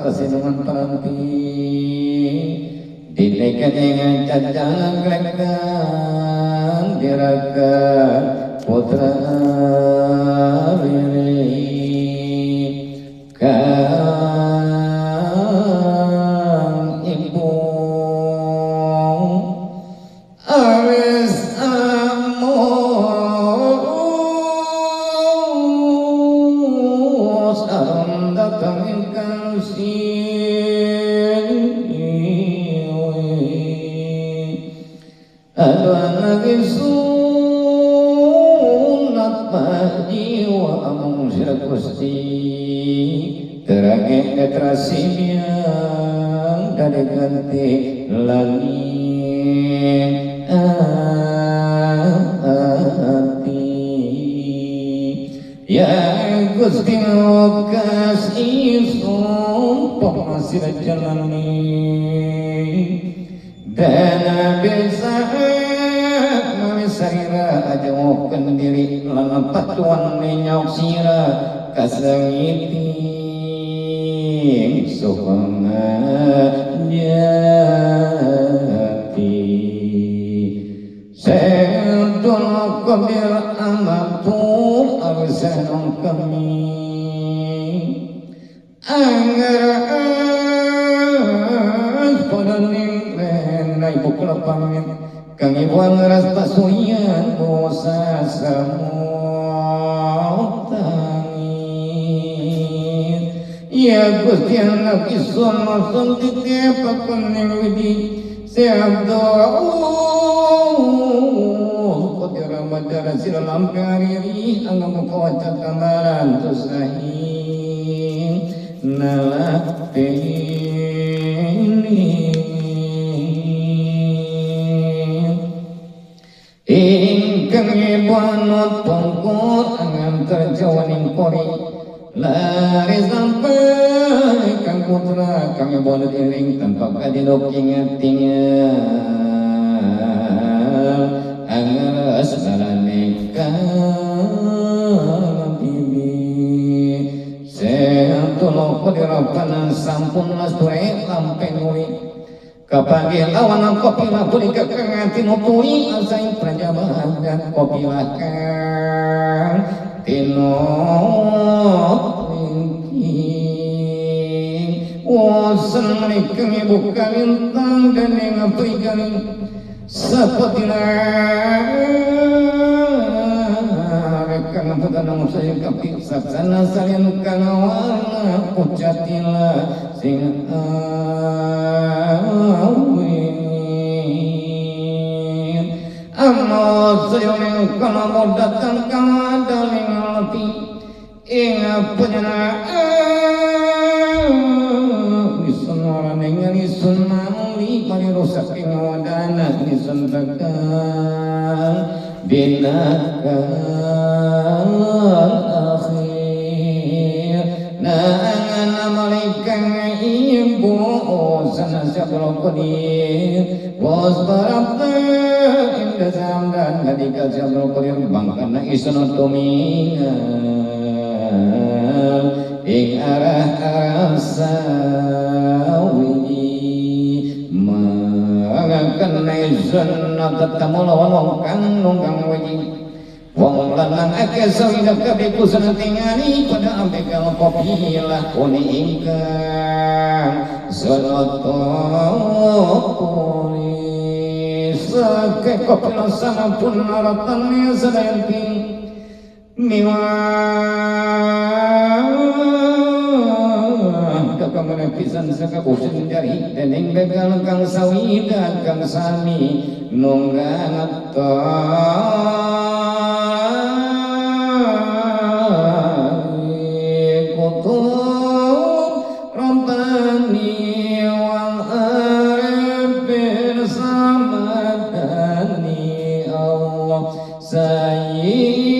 Kasinungan parampi dinekan dengan cacangan gelekan diraga putra riri kang ibu aris amos aram datangin jiwa amung sira Gusti terangin netrasimnya dari ganti langit hati ya Gusti kasih sumpah masih jalani dan bisa sarira aja ngoken diri langat tuan menyok sira kasangiting sukma jati sedul kabir amatu arsanong kami anggaran padaning renai bukla pangit kang ibuang ras pasuyan bosa samut tangit ya Gusti anak isun masun titiap kuning widi seabdo kotira madara sila lamkariri angam kawacat kamaran tusahin nalapini ingkang ibanot pangkot angan terjawaning kori lari sampai kang putra kang ibanot iring tanpa kadinok ingat-ingat angas nalane kang bibi seantulong kodirapanan sampun lasture lampe nuri kapanggil awan kopi lapuri kakang tinopuri asai prajabahan dan kopi lakang tinopringking wasan menikang ibu kalintang dan yang aprikaling sapatilah kang putanang saya kapit saksana salian kang warna pucatilah sing amos sayong kana modatan kana daling lati ing panjenengan nisun ora ning nisun mangli panirusak ing wadana nisun tekan binakan akhir naangan amalikang ibu sana siapul qadir was barabta inda zamdan ketika siapul qadir bangkana isun tumingal ing arah sawi mangkan isun ketemu lawan kang nunggang waji wong lanang akeh sawida kabeh kusana tingali pada ampe kal kopi lah kuni ingkang sonoto kuni sake kopi lah sama pun naratannya sadayanti miwah kakamana pisan saka usin jari dening begal kang sawida kang sami nunggang atta Sayyid